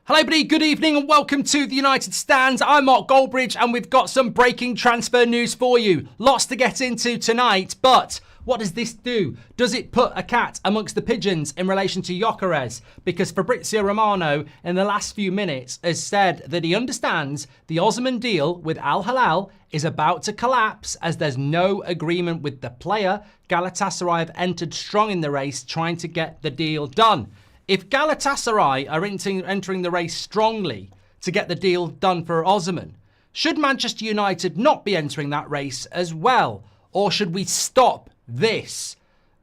Hello everybody, good evening and welcome to the United Stands. I'm Mark Goldbridge and we've got some breaking transfer news for you. Lots to get into tonight, but what does this do? Does it put a cat amongst the pigeons in relation to Gyökeres? Because Fabrizio Romano in the last few minutes has said that he understands the Osimhen deal with Al-Hilal is about to collapse as there's no agreement with the player. Galatasaray have entered strong in the race trying to get the deal done. If Galatasaray are entering the race strongly to get the deal done for Osimhen, should Manchester United not be entering that race as well? Or should we stop this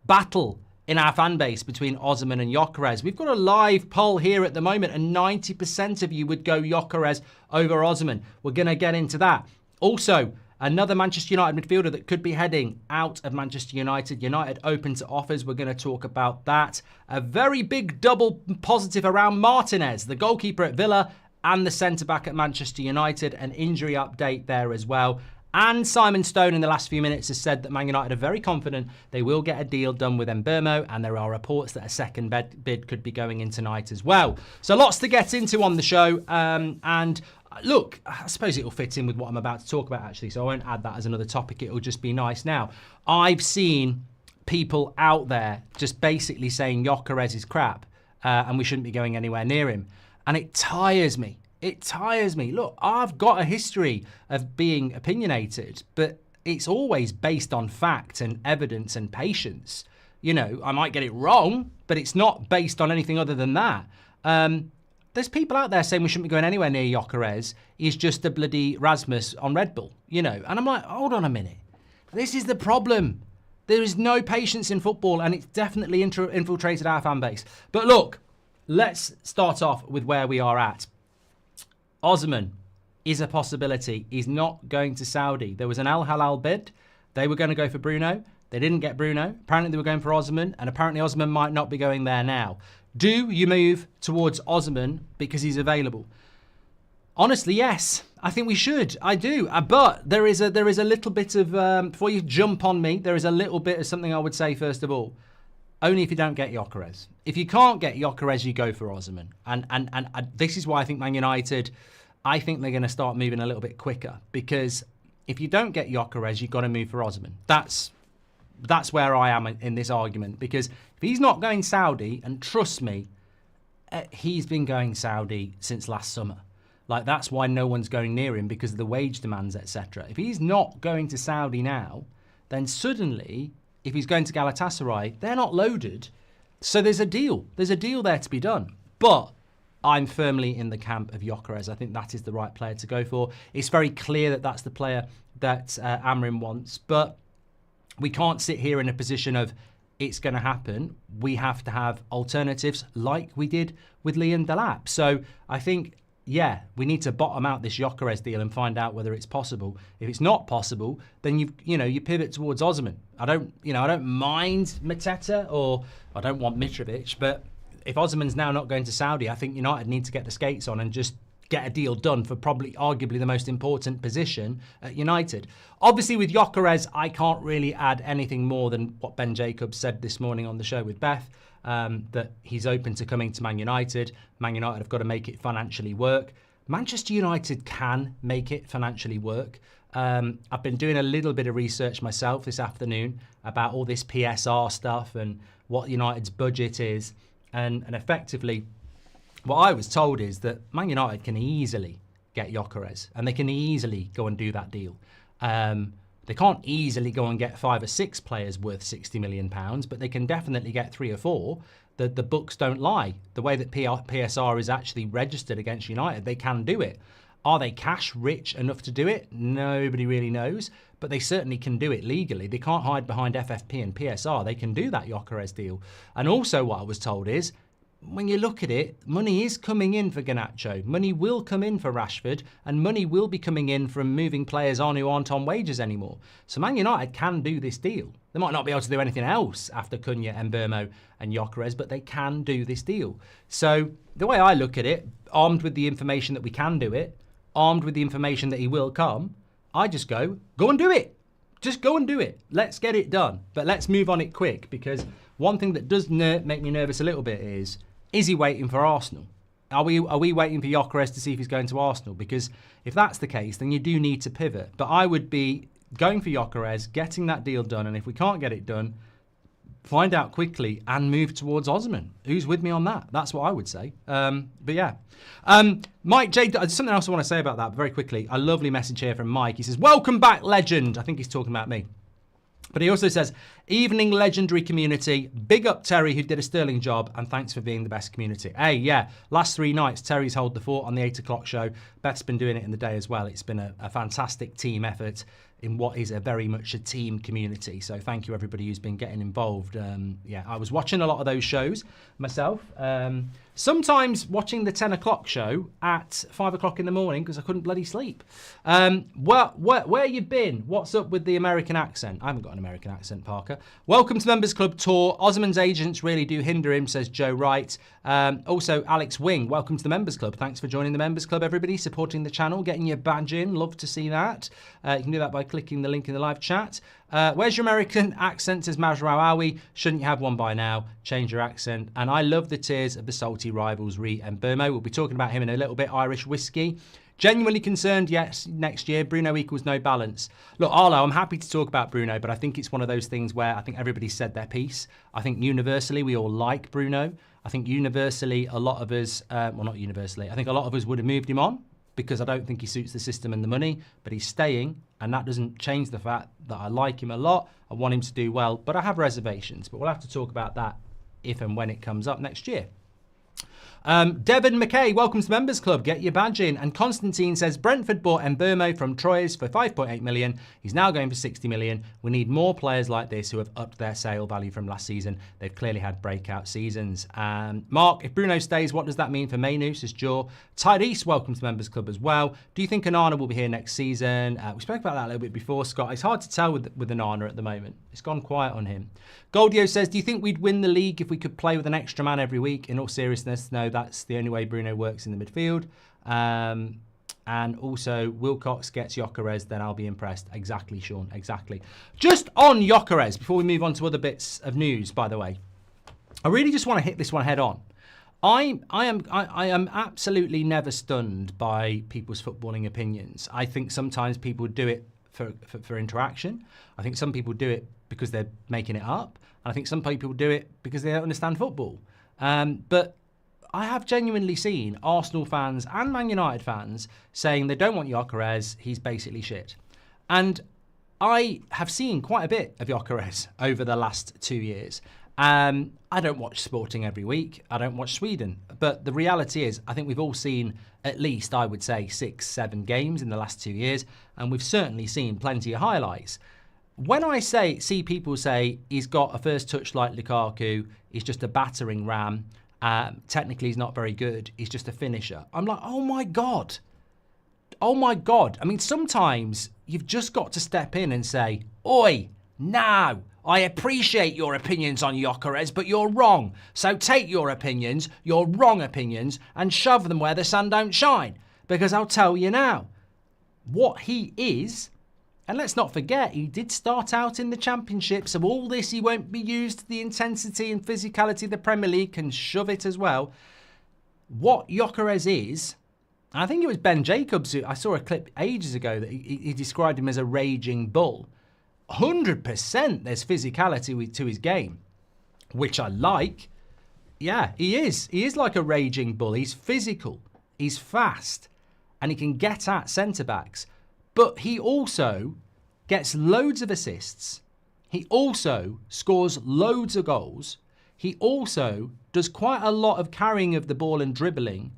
battle in our fan base between Osimhen and Gyökeres? We've got a live poll here at the moment and 90% of you would go Gyökeres over Osimhen. We're going to get into that. Also, another Manchester United midfielder that could be heading out of Manchester United. United open to offers. We're going to talk about that. A very big double positive around Martinez, the goalkeeper at Villa and the centre-back at Manchester United. An injury update there as well. And Simon Stone in the last few minutes has said that Man United are very confident they will get a deal done with Mbuemo, and there are reports that a second bid could be going in tonight as well. So lots to get into on the show. And look, I suppose it'll fit in with what I'm about to talk about actually, so I won't add that as another topic. It'll just be nice now. I've seen people out there just basically saying Gyökeres is crap and we shouldn't be going anywhere near him. And it tires me. It tires me. Look, I've got a history of being opinionated, but it's always based on fact and evidence and patience. You know, I might get it wrong, but it's not based on anything other than that. There's people out there saying we shouldn't be going anywhere near Gyökeres. He's just a bloody Rasmus on Red Bull, you know. And I'm like, hold on a minute. This is the problem. There is no patience in football, and it's definitely infiltrated our fan base. But look, let's start off with where we are at. Osimhen is a possibility. He's not going to Saudi. There was an Al-Hilal bid. They were going to go for Bruno. They didn't get Bruno. Apparently they were going for Osimhen, and apparently Osimhen might not be going there now. Do you move towards Osimhen because he's available? Honestly, yes. I think we should. I do. But there is a little bit of, before you jump on me, there is a little bit of something I would say first of all. Only if you don't get Gyökeres. If you can't get Gyökeres, you go for Osimhen. And this is why I think Man United, I think they're going to start moving a little bit quicker. Because if you don't get Gyökeres, you've got to move for Osimhen. That's where I am in this argument. Because if he's not going Saudi, and trust me, he's been going Saudi since last summer. Like, that's why no one's going near him, because of the wage demands, etc. If he's not going to Saudi now, then suddenly, if he's going to Galatasaray, they're not loaded. So there's a deal. There's a deal there to be done. But I'm firmly in the camp of Gyökeres. I think that is the right player to go for. It's very clear that that's the player that Amorim wants. But we can't sit here in a position of it's going to happen. We have to have alternatives like we did with Liam Delap. So I think, yeah, we need to bottom out this Gyökeres deal and find out whether it's possible. If it's not possible, then you pivot towards Osimhen. I don't mind Mateta, or I don't want Mitrovic, but if Osimhen's now not going to Saudi, I think United need to get the skates on and just get a deal done for probably arguably the most important position at United. Obviously with Gyökeres, I can't really add anything more than what Ben Jacobs said this morning on the show with Beth, that he's open to coming to Man United. Man United have got to make it financially work. Manchester United can make it financially work. I've been doing a little bit of research myself this afternoon about all this PSR stuff and what United's budget is. And effectively, what I was told is that Man United can easily get Gyökeres, and they can easily go and do that deal. They can't easily go and get 5 or 6 players worth £60 million, but they can definitely get 3 or 4. The books don't lie. The way that PSR is actually registered against United, they can do it. Are they cash rich enough to do it? Nobody really knows, but they certainly can do it legally. They can't hide behind FFP and PSR. They can do that Gyökeres deal. And also what I was told is, when you look at it, money is coming in for Garnacho. Money will come in for Rashford, and money will be coming in from moving players on who aren't on wages anymore. So Man United can do this deal. They might not be able to do anything else after Cunha, Mbuemo and Gyökeres, but they can do this deal. So the way I look at it, armed with the information that we can do it, armed with the information that he will come, I just go and do it. Just go and do it. Let's get it done. But let's move on it quick, because one thing that does make me nervous a little bit is he waiting for Arsenal? Are we waiting for Gyökeres to see if he's going to Arsenal? Because if that's the case, then you do need to pivot. But I would be going for Gyökeres, getting that deal done, and if we can't get it done, find out quickly and move towards Osimhen. Who's with me on that? That's what I would say. But yeah. Mike J, there's something else I want to say about that very quickly. A lovely message here from Mike. He says, welcome back, legend. I think he's talking about me. But he also says, evening legendary community, big up Terry who did a sterling job and thanks for being the best community. Hey, yeah, last 3 nights, Terry's held the fort on the 8 o'clock show. Beth's been doing it in the day as well. It's been a fantastic team effort in what is a very much a team community. So thank you everybody who's been getting involved. Yeah, I was watching a lot of those shows myself. Sometimes watching the 10 o'clock show at 5 o'clock in the morning because I couldn't bloody sleep. Where you been? What's up with the American accent? I haven't got an American accent, Parker. Welcome to Members Club Tour. Osimhen's agents really do hinder him, says Joe Wright. Also, Alex Wing, welcome to the Members Club. Thanks for joining the Members Club, everybody, supporting the channel, getting your badge in. Love to see that. You can do that by clicking the link in the live chat. Where's your American accent, says Mazraoui. Shouldn't you have one by now? Change your accent. And I love the tears of the salty rivals, Mbuemo. We'll be talking about him in a little bit. Irish whiskey. Genuinely concerned, yes, next year. Bruno equals no balance. Look, Arlo, I'm happy to talk about Bruno, but I think it's one of those things where I think everybody said their piece. I think universally we all like Bruno. I think universally a lot of us, well, not universally, I think a lot of us would have moved him on because I don't think he suits the system and the money, but he's staying, and that doesn't change the fact that I like him a lot. I want him to do well, but I have reservations. But we'll have to talk about that if and when it comes up next year. Devon McKay, welcome to the Members Club. Get your badge in. And Constantine says, Brentford bought Mbuemo from Troyes for 5.8 million. He's now going for 60 million. We need more players like this who have upped their sale value from last season. They've clearly had breakout seasons. Mark, if Bruno stays, what does that mean for Manu, says Joe. Tyrese, welcome to the Members Club as well. Do you think Onana will be here next season? We spoke about that a little bit before, Scott. It's hard to tell with Onana at the moment. It's gone quiet on him. Goldio says, do you think we'd win the league if we could play with an extra man every week? In all seriousness, no, that's the only way Bruno works in the midfield. And also, Wilcox gets Gyökeres, then I'll be impressed. Exactly, Sean, exactly. Just on Gyökeres, before we move on to other bits of news, by the way, I really just want to hit this one head on. I am absolutely never stunned by people's footballing opinions. I think sometimes people do it for interaction. I think some people do it because they're making it up. And I think some people do it because they don't understand football. But I have genuinely seen Arsenal fans and Man United fans saying they don't want Gyökeres, he's basically shit. And I have seen quite a bit of Gyökeres over the last 2 years. I don't watch Sporting every week. I don't watch Sweden. But the reality is, I think we've all seen at least, I would say, 6-7 games in the last 2 years. And we've certainly seen plenty of highlights. When I see people say he's got a first touch like Lukaku, he's just a battering ram, technically he's not very good, he's just a finisher. I'm like, oh my God. Oh my God. I mean, sometimes you've just got to step in and say, oi, now, I appreciate your opinions on Gyökeres, but you're wrong. So take your opinions, your wrong opinions, and shove them where the sun don't shine. Because I'll tell you now, what he is, and let's not forget, he did start out in the Championship, so all this, he won't be used to the intensity and physicality of the Premier League, can shove it as well. What Gyökeres is, I think it was Ben Jacobs, who I saw a clip ages ago that he described him as a raging bull. 100% there's physicality to his game, which I like. Yeah, he is. He is like a raging bull. He's physical, he's fast, and he can get at centre-backs. But he also gets loads of assists. He also scores loads of goals. He also does quite a lot of carrying of the ball and dribbling.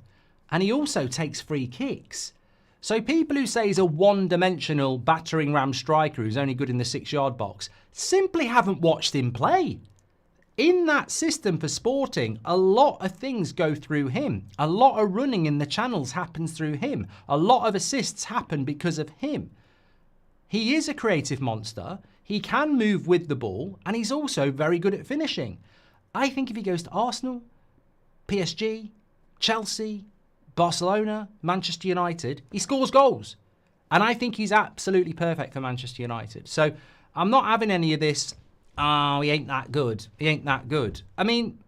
And he also takes free kicks. So people who say he's a one-dimensional battering ram striker who's only good in the 6-yard box simply haven't watched him play. In that system for Sporting, a lot of things go through him. A lot of running in the channels happens through him. A lot of assists happen because of him. He is a creative monster. He can move with the ball, and he's also very good at finishing. I think if he goes to Arsenal, PSG, Chelsea, Barcelona, Manchester United, he scores goals. And I think he's absolutely perfect for Manchester United. So I'm not having any of this, oh, he ain't that good. He ain't that good. I mean,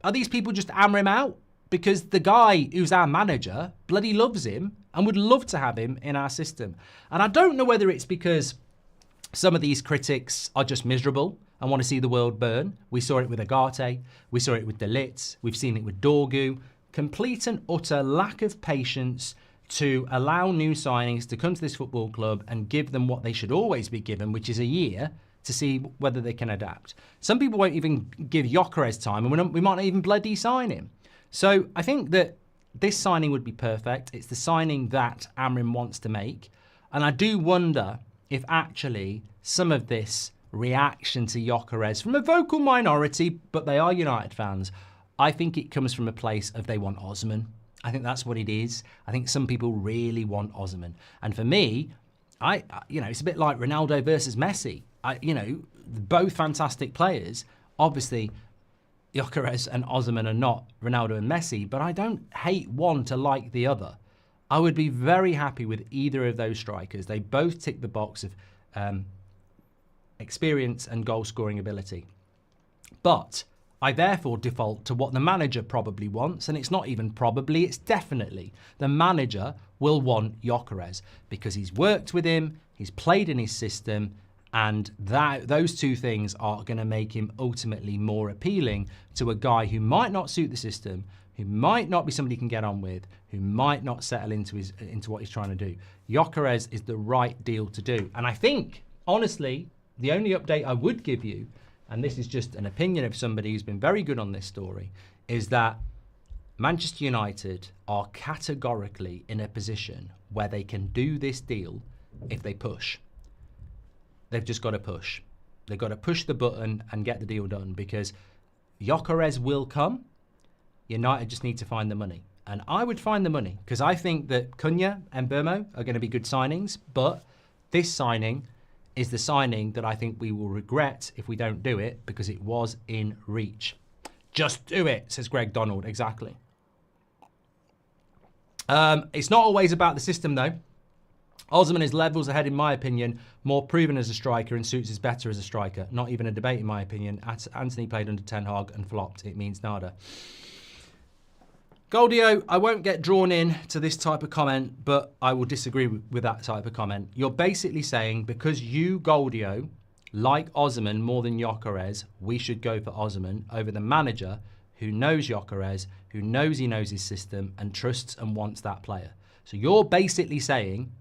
are these people just hammer him out because the guy who's our manager bloody loves him and would love to have him in our system. And I don't know whether it's because some of these critics are just miserable and want to see the world burn. We saw it with Agate, we saw it with De Ligt, we've seen it with Dorgu. Complete and utter lack of patience to allow new signings to come to this football club and give them what they should always be given, which is a year to see whether they can adapt. Some people won't even give Gyökeres time, and we might not even bloody sign him. So I think that this signing would be perfect. It's the signing that Amorim wants to make. And I do wonder if actually some of this reaction to Gyökeres from a vocal minority, but they are United fans, I think it comes from a place of they want Osimhen. I think that's what it is. I think some people really want Osimhen. And for me, it's a bit like Ronaldo versus Messi. Both fantastic players. Obviously, Gyökeres and Osimhen are not Ronaldo and Messi, but I don't hate one to like the other. I would be very happy with either of those strikers. They both tick the box of experience and goal-scoring ability. But I therefore default to what the manager probably wants, and it's not even probably, it's definitely. The manager will want Gyökeres because he's worked with him, he's played in his system, and those two things are going to make him ultimately more appealing to a guy who might not suit the system, who might not be somebody he can get on with, who might not settle into what he's trying to do. Gyökeres is the right deal to do. And I think, honestly, the only update I would give you, and this is just an opinion of somebody who's been very good on this story, is that Manchester United are categorically in a position where they can do this deal if they push. They've just got to push. They've got to push the button and get the deal done because Gyökeres will come. United just need to find the money. And I would find the money because I think that Cunha and Mbuemo are going to be good signings, but this signing is the signing that I think we will regret if we don't do it because it was in reach. Just do it, says Greg Donald. Exactly. It's not always about the system, though. Osimhen is levels ahead, in my opinion, more proven as a striker and suits us better as a striker. Not even a debate, in my opinion. Anthony played under Ten Hag and flopped. It means nada. Goldio, I won't get drawn in to this type of comment, but I will disagree with that type of comment. You're basically saying because you, Goldio, like Osimhen more than Gyökeres, we should go for Osimhen over the manager who knows Gyökeres, who knows he knows his system and trusts and wants that player. So you're basically saying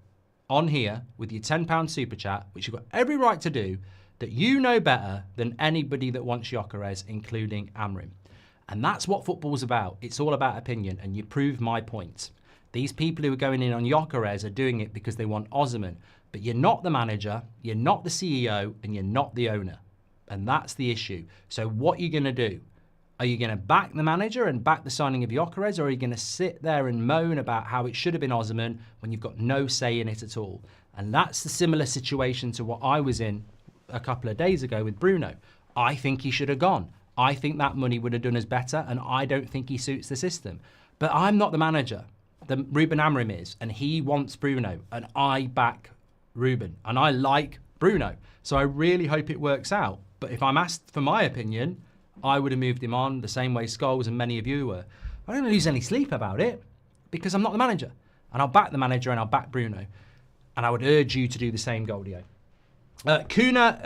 on here with your £10 super chat, which you've got every right to do, that you know better than anybody that wants Gyökeres, including Amorim. And that's what football's about. It's all about opinion, and you prove my point. These people who are going in on Gyökeres are doing it because they want Osimhen, but you're not the manager, you're not the CEO, and you're not the owner. And that's the issue. So what are you going to do? Are you going to back the manager and back the signing of Gyökeres, or are you going to sit there and moan about how it should have been Osimhen when you've got no say in it at all? And that's the similar situation to what I was in a couple of days ago with Bruno. I think he should have gone. I think that money would have done us better, and I don't think he suits the system. But I'm not the manager. Ruben Amorim is, and he wants Bruno, and I back Ruben, and I like Bruno. So I really hope it works out. But if I'm asked for my opinion, I would have moved him on the same way Scholes and many of you were. I don't lose any sleep about it because I'm not the manager. And I'll back the manager and I'll back Bruno. And I would urge you to do the same, Goldio. Cunha,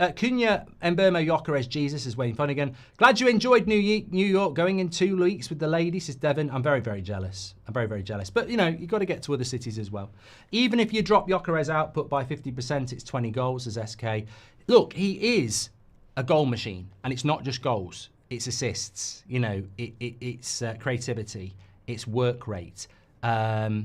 Mbeumo, Gyökeres, Jesus is Wayne Flanagan. Glad you enjoyed New York going in 2 weeks with the ladies, says Devon. I'm very, very jealous. I'm very, very jealous. But, you know, you've got to get to other cities as well. Even if you drop Gyökeres output by 50%, it's 20 goals, says SK. Look, he is a goal machine. And it's not just goals. It's assists. You know, it's creativity. It's work rate. I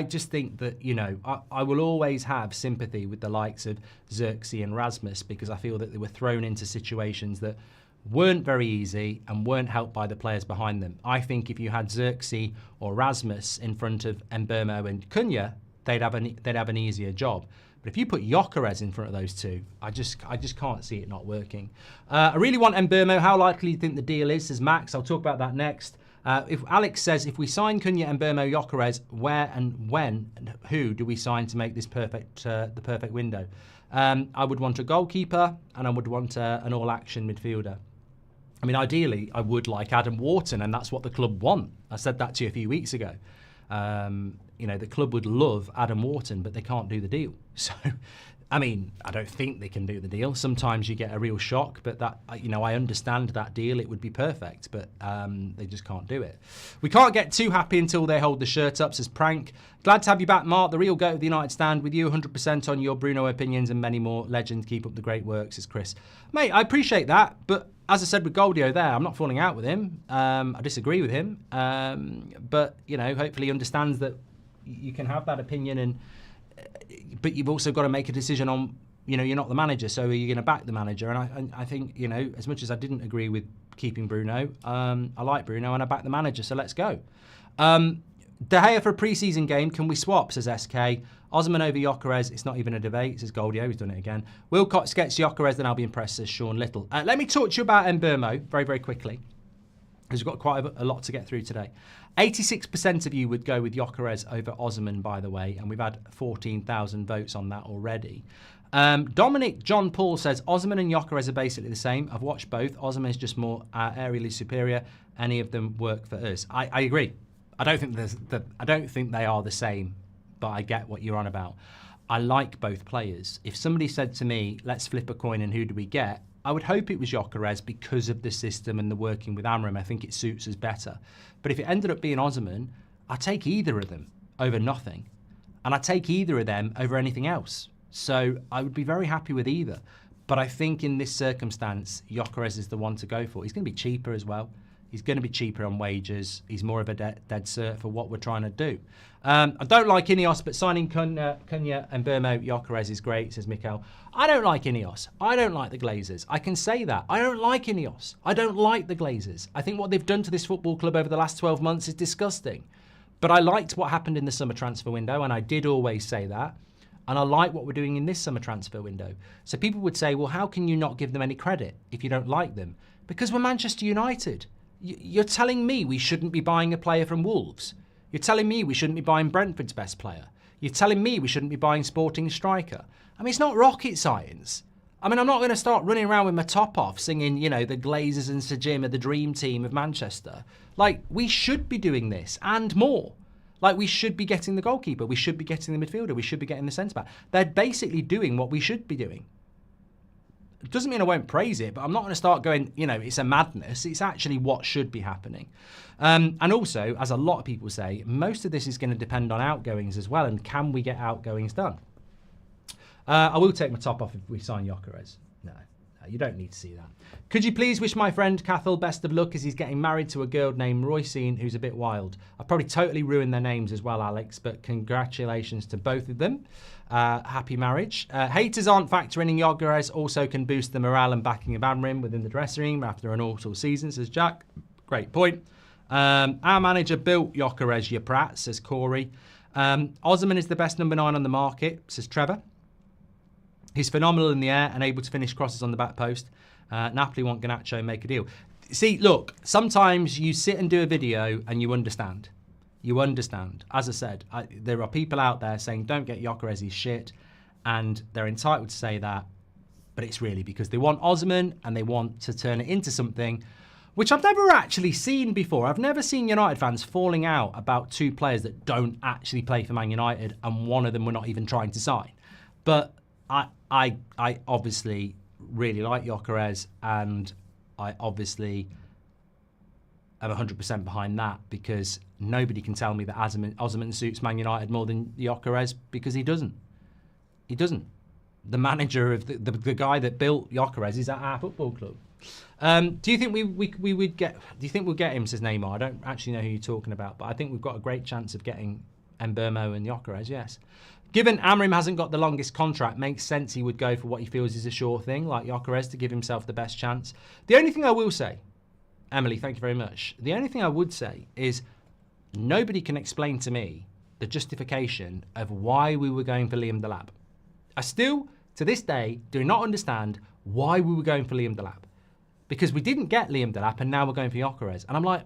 just think that, you know, I will always have sympathy with the likes of Xerxes and Rasmus because I feel that they were thrown into situations that weren't very easy and weren't helped by the players behind them. I think if you had Xerxes or Rasmus in front of Mbuemo and Cunha, they'd have an easier job. But if you put Gyökeres in front of those two, I just can't see it not working. I really want Mbuemo. How likely do you think the deal is, says Max. I'll talk about that next. If Alex says, if we sign Cunha, Mbuemo, Gyökeres, where and when and who do we sign to make this the perfect window? I would want a goalkeeper and I would want an all-action midfielder. I mean, ideally, I would like Adam Wharton, and that's what the club want. I said that to you a few weeks ago. The club would love Adam Wharton, but they can't do the deal. So, I mean, I don't think they can do the deal. Sometimes you get a real shock, but that, I understand that deal. It would be perfect, but they just can't do it. We can't get too happy until they hold the shirt up, says Prank. Glad to have you back, Mark. The real goat of the United Stand with you, 100% on your Bruno opinions and many more. Legend, keep up the great work, says Chris. Mate, I appreciate that, but as I said with Goldio there, I'm not falling out with him. I disagree with him, but hopefully he understands that you can have that opinion, but you've also got to make a decision on, you're not the manager, so are you going to back the manager? And I think, as much as I didn't agree with keeping Bruno, I like Bruno and I back the manager, so let's go. De Gea for a pre-season game, can we swap, says SK. Osimhen over Gyökeres, it's not even a debate, says Goldio, he's done it again. Wilcox gets Gyökeres, then I'll be impressed, says Sean Little. Let me talk to you about Mbuemo very, very quickly, because we've got quite a lot to get through today. 86% of you would go with Gyökeres over Osimhen, by the way, and we've had 14,000 votes on that already. Dominic John Paul says Osimhen and Gyökeres are basically the same. I've watched both. Osimhen is just more aerially superior. Any of them work for us. I agree. I don't think they are the same, but I get what you're on about. I like both players. If somebody said to me, let's flip a coin and who do we get? I would hope it was Gyökeres because of the system and the working with Amorim. I think it suits us better. But if it ended up being Osimhen, I'd take either of them over nothing. And I'd take either of them over anything else. So I would be very happy with either. But I think in this circumstance, Gyökeres is the one to go for. He's going to be cheaper as well. He's going to be cheaper on wages. He's more of a dead cert for what we're trying to do. I don't like Ineos, but signing Cunha and Mbeumo, Gyökeres is great, says Mikael. I don't like Ineos. I don't like the Glazers. I can say that. I don't like Ineos. I don't like the Glazers. I think what they've done to this football club over the last 12 months is disgusting. But I liked what happened in the summer transfer window, and I did always say that. And I like what we're doing in this summer transfer window. So people would say, well, how can you not give them any credit if you don't like them? Because we're Manchester United. You're telling me we shouldn't be buying a player from Wolves. You're telling me we shouldn't be buying Brentford's best player. You're telling me we shouldn't be buying Sporting's striker. I mean, it's not rocket science. I mean, I'm not going to start running around with my top off singing, the Glazers and Sir Jim are the dream team of Manchester. Like, we should be doing this and more. Like, we should be getting the goalkeeper. We should be getting the midfielder. We should be getting the centre-back. They're basically doing what we should be doing. It doesn't mean I won't praise it, but I'm not going to start going, it's a madness. It's actually what should be happening. And also, as a lot of people say, most of this is going to depend on outgoings as well. And can we get outgoings done? I will take my top off if we sign Gyökeres. No, you don't need to see that. Could you please wish my friend Cathal best of luck as he's getting married to a girl named Roycine who's a bit wild. I've probably totally ruined their names as well, Alex, but congratulations to both of them. Happy marriage. Haters aren't factoring in Gyökeres, also can boost the morale and backing of Amorim within the dressing room after an awful season, says Jack. Great point. Our manager built Gyökeres, you prat, says Corey. Osimhen is the best number 9 on the market, says Trevor. He's phenomenal in the air and able to finish crosses on the back post. Napoli want Garnacho, make a deal. See, look, sometimes you sit and do a video and you understand. You understand. As I said, there are people out there saying, don't get Gyökeres, he's shit. And they're entitled to say that. But it's really because they want Osimhen and they want to turn it into something which I've never actually seen before. I've never seen United fans falling out about two players that don't actually play for Man United and one of them we're not even trying to sign. But I obviously really like Gyökeres, and I obviously am 100% behind that because nobody can tell me that Osimhen suits Man United more than Gyökeres because he doesn't. He doesn't. The manager of the guy that built Gyökeres is at our football club. Do you think we would get? Do you think we'll get him? Says Neymar. I don't actually know who you're talking about, but I think we've got a great chance of getting Mbuemo and Gyökeres. Yes. Given Amorim hasn't got the longest contract, makes sense he would go for what he feels is a sure thing, like Gyökeres, to give himself the best chance. The only thing I will say, Emily, thank you very much. The only thing I would say is nobody can explain to me the justification of why we were going for Liam Delap. I still, to this day, do not understand why we were going for Liam Delap. Because we didn't get Liam Delap and now we're going for Gyökeres. And I'm like,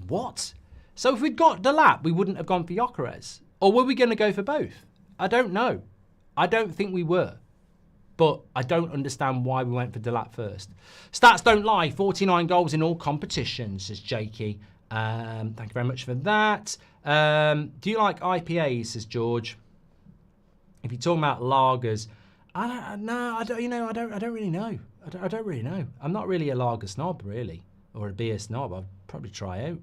what? So if we'd got Delap, we wouldn't have gone for Gyökeres. Or were we going to go for both? I don't know. I don't think we were. but I don't understand why we went for Delat first. Stats don't lie. 49 goals in all competitions, says Jakey. Thank you very much for that. Do you like IPAs, says George? If you're talking about lagers, I don't really know. I don't really know. I'm not really a lager snob, really, or a beer snob. I'd probably try out.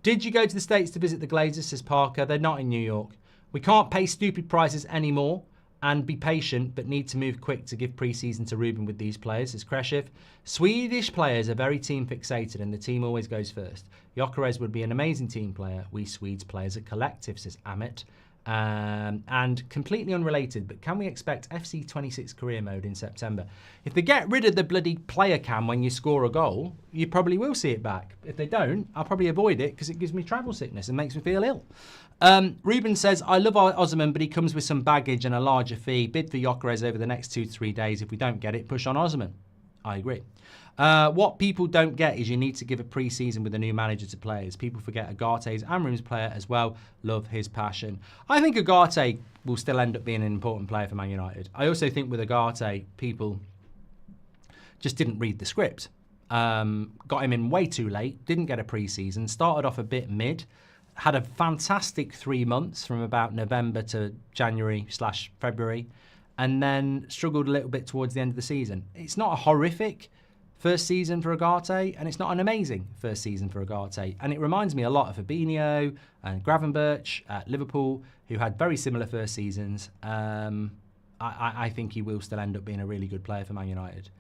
Did you go to the States to visit the Glazers, says Parker? They're not in New York. We can't pay stupid prices anymore and be patient, but need to move quick to give pre-season to Ruben with these players, says Kreshev. Swedish players are very team fixated and the team always goes first. Gyökeres would be an amazing team player. We Swedes play as a collective, says Amit. And completely unrelated, but can we expect FC 26 career mode in September? If they get rid of the bloody player cam when you score a goal, you probably will see it back. If they don't, I'll probably avoid it because it gives me travel sickness and makes me feel ill. Ruben says, I love Osimhen, but he comes with some baggage and a larger fee. Bid for Gyökeres over the next 2 to 3 days. If we don't get it, push on Osimhen. I agree. What people don't get is you need to give a pre-season with a new manager to players. People forget Agarte's Amorim's player as well. Love his passion. I think Agarte will still end up being an important player for Man United. I also think with Agarte, people just didn't read the script. Got him in way too late, didn't get a pre-season, started off a bit mid, had a fantastic 3 months from about November to January/February, and then struggled a little bit towards the end of the season. It's not a horrific first season for Agarte, and it's not an amazing first season for Agarte. And it reminds me a lot of Fabinho and Gravenberch at Liverpool, who had very similar first seasons. I think he will still end up being a really good player for Man United.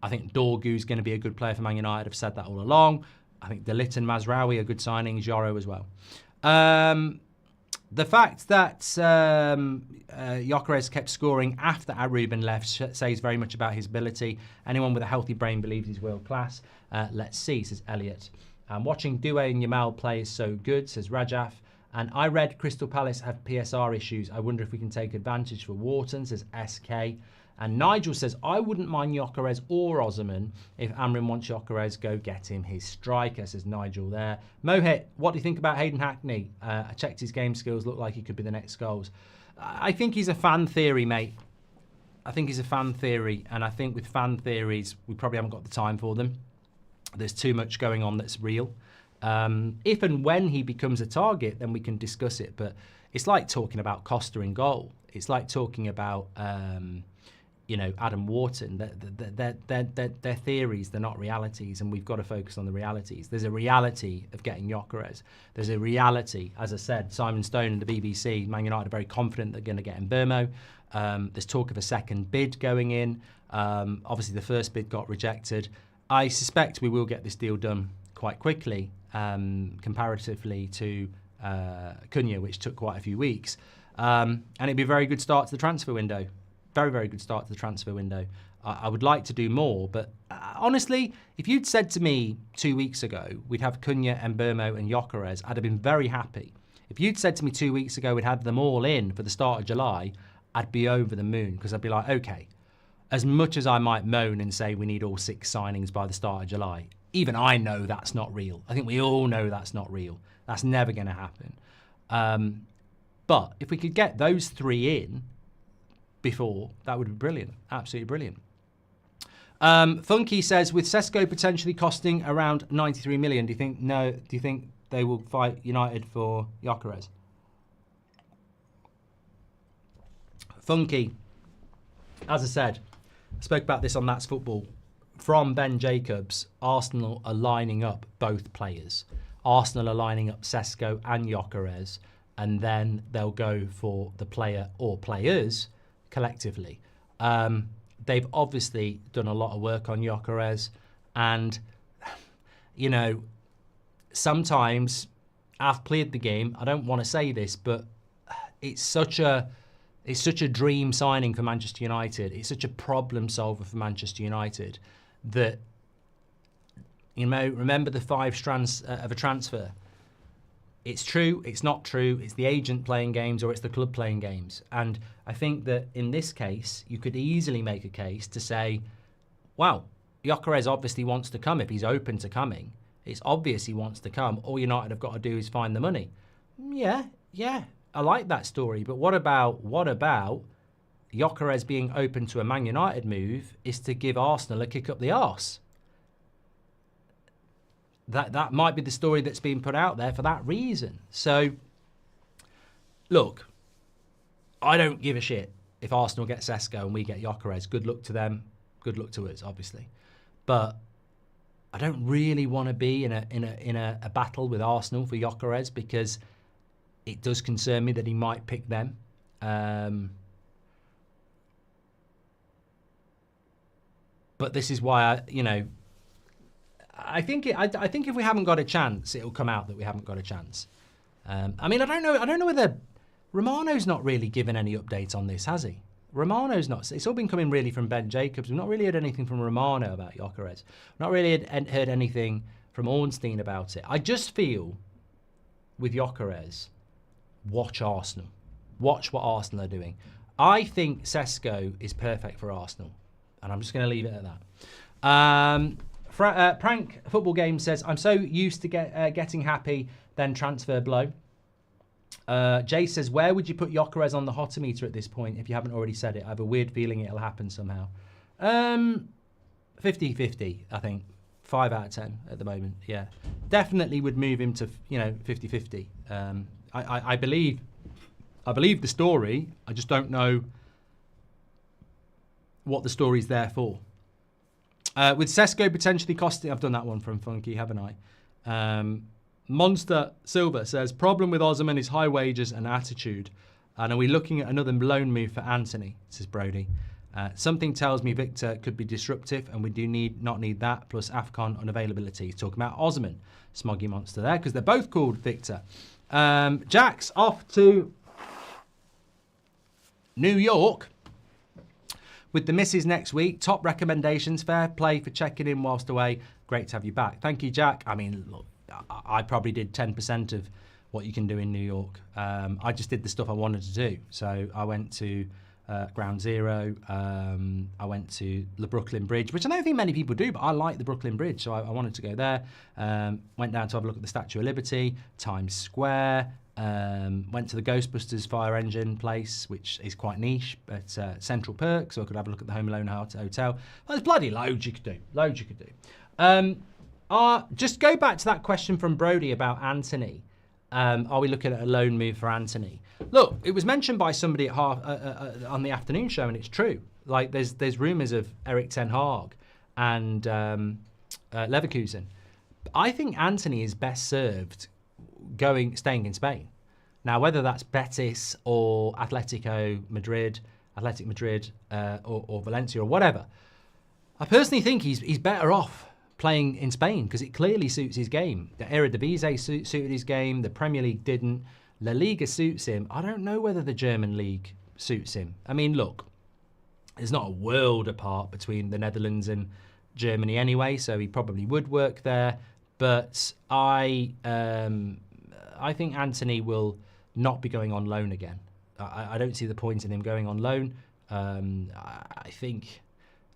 I think Dorgu's going to be a good player for Man United. I've said that all along. I think De Ligt and Mazraoui are good signings, Joro as well. The fact that Gyökeres kept scoring after Ruben left says very much about his ability. Anyone with a healthy brain believes he's world class. Let's see, says Elliot. Watching Doué and Yamal play is so good, says Rajaf. And I read Crystal Palace have PSR issues. I wonder if we can take advantage for Wharton, says SK. And Nigel says, I wouldn't mind Gyökeres or Osimhen. If Amorim wants Gyökeres, go get him his striker, says Nigel there. Mohit, what do you think about Hayden Hackney? I checked his game skills, look like he could be the next Scholes. I think he's a fan theory, mate. I think he's a fan theory. And I think with fan theories, we probably haven't got the time for them. There's too much going on that's real. If and when he becomes a target, then we can discuss it. But it's like talking about Costa in goal. It's like talking about... Adam Wharton, they're theories, they're not realities, and we've got to focus on the realities. There's a reality of getting Gyökeres. There's a reality, as I said, Simon Stone and the BBC, Man United are very confident they're going to get Mbuemo. There's talk of a second bid going in. Obviously, the first bid got rejected. I suspect we will get this deal done quite quickly, comparatively to Cunha, which took quite a few weeks. And it'd be a very good start to the transfer window. Very, very good start to the transfer window. I would like to do more, but honestly, if you'd said to me 2 weeks ago we'd have Cunha, Mbuemo and Gyökeres, I'd have been very happy. If you'd said to me 2 weeks ago we'd have them all in for the start of July, I'd be over the moon, because I'd be like, okay, as much as I might moan and say we need all 6 signings by the start of July, even I know that's not real. I think we all know that's not real. That's never going to happen. But if we could get those 3 in before, that would be brilliant. Absolutely brilliant. Funky says, with Sesko potentially costing around 93 million, do you think they will fight United for Gyökeres? Funky, as I said, I spoke about this on That's Football. From Ben Jacobs, Arsenal are lining up both players. Arsenal are lining up Sesko and Gyökeres, and then they'll go for the player or players collectively. They've obviously done a lot of work on Gyökeres, and sometimes I've played the game. I don't want to say this, but it's such a dream signing for Manchester United. It's such a problem solver for Manchester United that remember the 5 strands of a transfer. It's true, it's not true, it's the agent playing games or it's the club playing games. And I think that in this case, you could easily make a case to say, wow, Gyökeres obviously wants to come if he's open to coming. It's obvious he wants to come. All United have got to do is find the money. Yeah, I like that story. But what about Gyökeres being open to a Man United move is to give Arsenal a kick up the arse. That might be the story that's being put out there for that reason. So, look, I don't give a shit if Arsenal get Sesko and we get Gyökeres. Good luck to them. Good luck to us, obviously. But I don't really want to be in a battle with Arsenal for Gyökeres because it does concern me that he might pick them. But this is why I think if we haven't got a chance, it'll come out that we haven't got a chance. I mean, I don't know whether Romano's not really given any updates on this, has he? Romano's not. It's all been coming really from Ben Jacobs. We've not really heard anything from Romano about Gyökeres. Not really heard anything from Ornstein about it. I just feel with Gyökeres, watch Arsenal. Watch what Arsenal are doing. I think Sesko is perfect for Arsenal. And I'm just going to leave it at that. Prank Football Game says, I'm so used to getting happy, then transfer blow. Jay says, where would you put Gyökeres on the hotometer at this point if you haven't already said it? I have a weird feeling it'll happen somehow. 50-50, I think. 5 out of 10 at the moment, yeah. Definitely would move him to, 50-50. I believe the story. I just don't know what the story's there for. With Sesko potentially costing... I've done that one from Funky, haven't I? Monster Silver says, problem with Osimhen is high wages and attitude. And are we looking at another loan move for Anthony? Says Brody. Something tells me Viktor could be disruptive and we do not need that, plus AFCON unavailability. He's talking about Osimhen. Smoggy Monster there, because they're both called Viktor. Jack's off to New York with the missus next week. Top recommendations. Fair play for checking in whilst away. Great to have you back. Thank you, Jack. I mean, look, I probably did 10% of what you can do in New York. I just did the stuff I wanted to do. So I went to Ground Zero. I went to the Brooklyn Bridge, which I don't think many people do, but I like the Brooklyn Bridge, so I wanted to go there. Went down to have a look at the Statue of Liberty, Times Square. Went to the Ghostbusters fire engine place, which is quite niche, but Central Perk, so I could have a look at the Home Alone Hotel. Well, there's bloody loads you could do. Loads you could do. Just go back to that question from Brody about Anthony. Are we looking at a loan move for Anthony? Look, it was mentioned by somebody at on the afternoon show, and it's true. Like, there's rumours of Erik ten Hag and Leverkusen. I think Anthony is best served staying in Spain. Now, whether that's Betis or Athletic Madrid, or Valencia or whatever, I personally think he's better off playing in Spain because it clearly suits his game. The Eredivisie suited his game. The Premier League didn't. La Liga suits him. I don't know whether the German league suits him. I mean, look, there's not a world apart between the Netherlands and Germany anyway, so he probably would work there. But I think Anthony will not be going on loan again. I don't see the point in him going on loan. I think,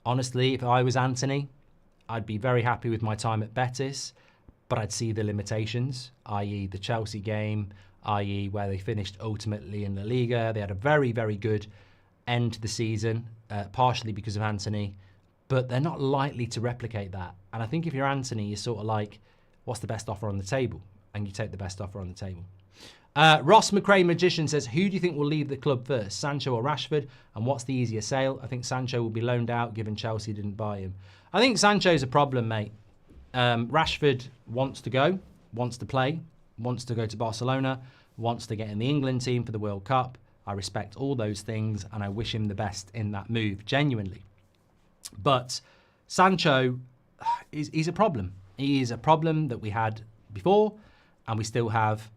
honestly, if I was Anthony, I'd be very happy with my time at Betis, but I'd see the limitations, i.e. the Chelsea game, i.e. where they finished ultimately in La Liga. They had a very, very good end to the season, partially because of Anthony, but they're not likely to replicate that. And I think if you're Anthony, you're sort of like, what's the best offer on the table? And you take the best offer on the table. Ross McRae Magician says, who do you think will leave the club first, Sancho or Rashford? And what's the easier sale? I think Sancho will be loaned out, given Chelsea didn't buy him. I think Sancho's a problem, mate. Rashford wants to go, wants to play, wants to go to Barcelona, wants to get in the England team for the World Cup. I respect all those things, and I wish him the best in that move, genuinely. But Sancho, he's a problem. He is a problem that we had before, and we still have.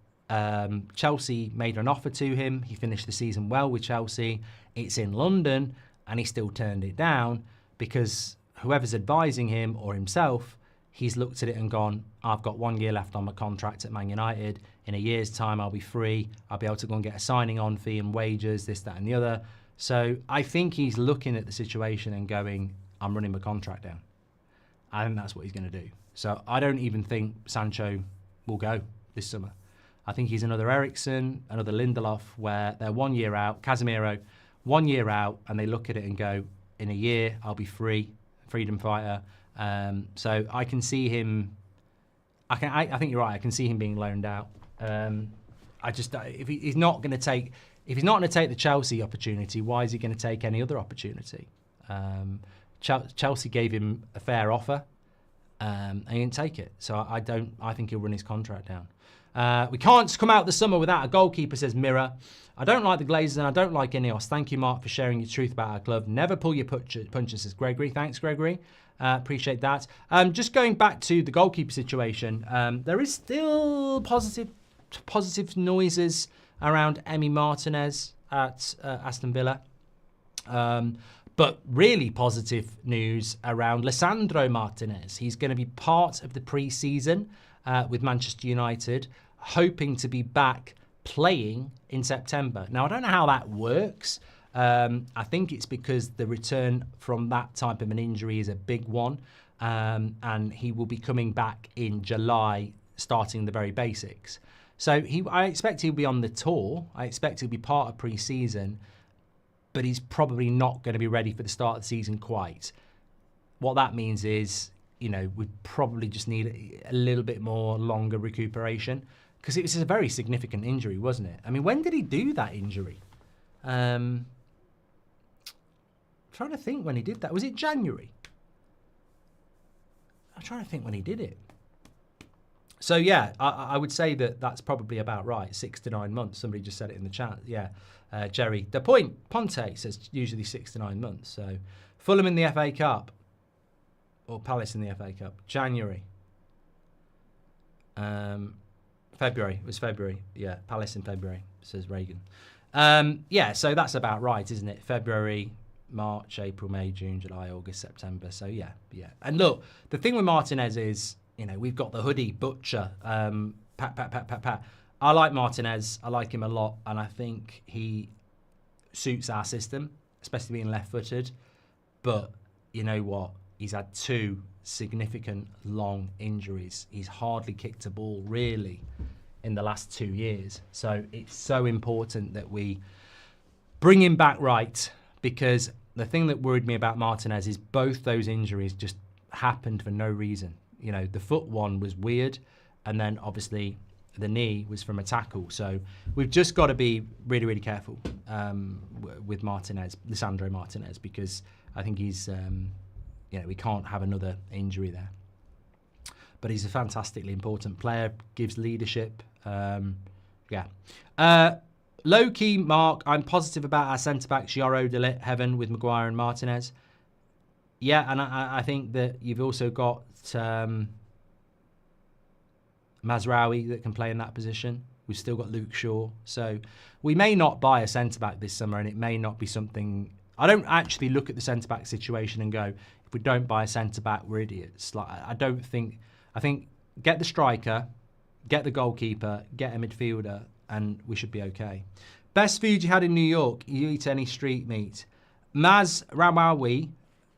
Chelsea made an offer to him. He finished the season well with Chelsea. It's in London, and he still turned it down because whoever's advising him or himself, he's looked at it and gone, I've got 1 year left on my contract at Man United. In a year's time, I'll be free. I'll be able to go and get a signing on fee and wages, this, that, and the other. So I think he's looking at the situation and going, I'm running my contract down. I think that's what he's going to do. So I don't even think Sancho will go this summer. I think he's another Eriksen, another Lindelof, where they're 1 year out. Casemiro, 1 year out, and they look at it and go, in a year, I'll be free, freedom fighter. So I can see him. I think you're right. I can see him being loaned out. If he's not going to take the Chelsea opportunity, why is he going to take any other opportunity? Chelsea gave him a fair offer, and he didn't take it. So I think he'll run his contract down. We can't come out the summer without a goalkeeper, says Mirror. I don't like the Glazers and I don't like Ineos. Thank you, Mark, for sharing your truth about our club. Never pull your punches, says Gregory. Thanks, Gregory. Appreciate that. Just going back to the goalkeeper situation, there is still positive noises around Emi Martinez at Aston Villa. But really positive news around Lisandro Martinez. He's going to be part of the pre-season with Manchester United, hoping to be back playing in September. Now, I don't know how that works. I think it's because the return from that type of an injury is a big one, and he will be coming back in July, starting the very basics. So I expect he'll be on the tour. I expect he'll be part of pre-season, but he's probably not going to be ready for the start of the season quite. What that means is, we probably just need a little bit more longer recuperation, because it was a very significant injury, wasn't it? I mean, when did he do that injury? I'm trying to think when he did that. Was it January? I'm trying to think when he did it. So, yeah, I would say that that's probably about right, 6 to 9 months. Somebody just said it in the chat. Yeah, Jerry. The point, Ponte says usually 6 to 9 months. So, Fulham in the FA Cup. Or Palace in the FA Cup. January. February. It was February. Yeah, Palace in February, says Reagan. Yeah, so that's about right, isn't it? February, March, April, May, June, July, August, September. So, yeah. And look, the thing with Martinez is, we've got the hoodie butcher. Pat. I like Martinez. I like him a lot. And I think he suits our system, especially being left-footed. But you know what? He's had 2 significant long injuries. He's hardly kicked a ball, really, in the last 2 years. So it's so important that we bring him back right, because the thing that worried me about Martinez is both those injuries just happened for no reason. The foot one was weird, and then obviously the knee was from a tackle. So we've just got to be really, really careful with Lisandro Martinez, because I think he's, we can't have another injury there. But he's a fantastically important player, gives leadership. Low-key, Mark, I'm positive about our centre-backs, Yoro, Delit, Heaven, with Maguire and Martinez. Yeah, and I think that you've also got Mazraoui that can play in that position. We've still got Luke Shaw. So we may not buy a centre-back this summer, and it may not be something... I don't actually look at the centre-back situation and go, if we don't buy a centre-back, we're idiots. I think get the striker, get the goalkeeper, get a midfielder, and we should be okay. Best food you had in New York? You eat any street meat? Mazraoui.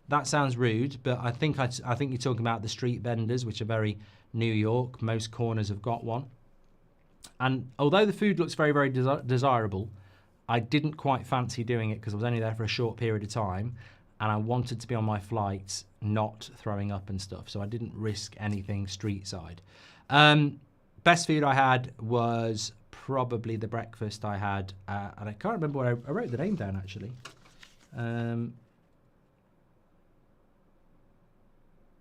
That sounds rude, but I think you're talking about the street vendors, which are very New York. Most corners have got one. And although the food looks very, very desirable, I didn't quite fancy doing it because I was only there for a short period of time, and I wanted to be on my flight not throwing up and stuff, so I didn't risk anything street side. Best food I had was probably the breakfast I had, and I can't remember what I wrote the name down actually.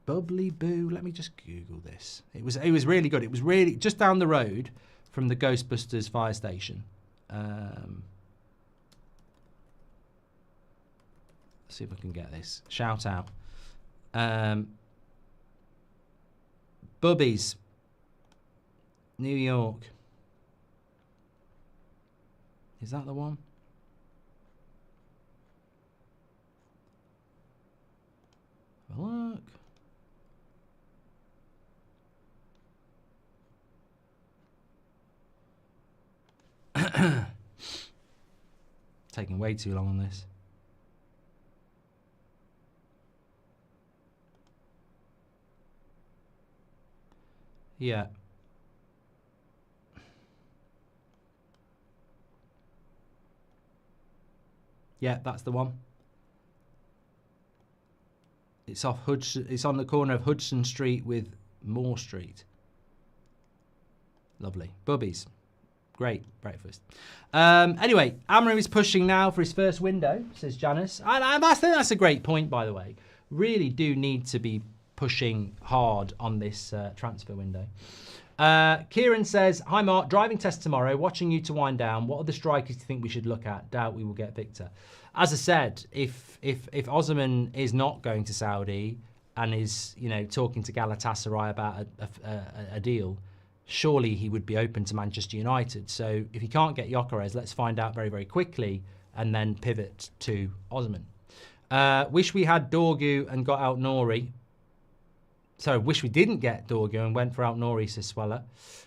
Bubbly Boo. Let me just Google this. It was really good. It was really just down the road from the Ghostbusters fire station. Let's see if I can get this. Shout out. Bubbies. New York. Is that the one? Have a look. Taking way too long on this. Yeah. Yeah, that's the one. It's off Hudson. It's on the corner of Hudson Street with Moore Street. Lovely. Bubbies. Great breakfast. Anyway, Amorim is pushing now for his first window, says Janice. And I think that's a great point, by the way. Really do need to be pushing hard on this transfer window. Kieran says, hi Mark, driving test tomorrow, watching you to wind down. What other strikers do you think we should look at? Doubt we will get Viktor. As I said, if Osimhen is not going to Saudi and is, you know, talking to Galatasaray about a deal, surely he would be open to Manchester United. So if he can't get Gyökeres, let's find out very, very quickly and then pivot to Osimhen. Wish we had Dorgu and got out Nori. So wish we didn't get Dorgu and went for out Nori, says Sweller.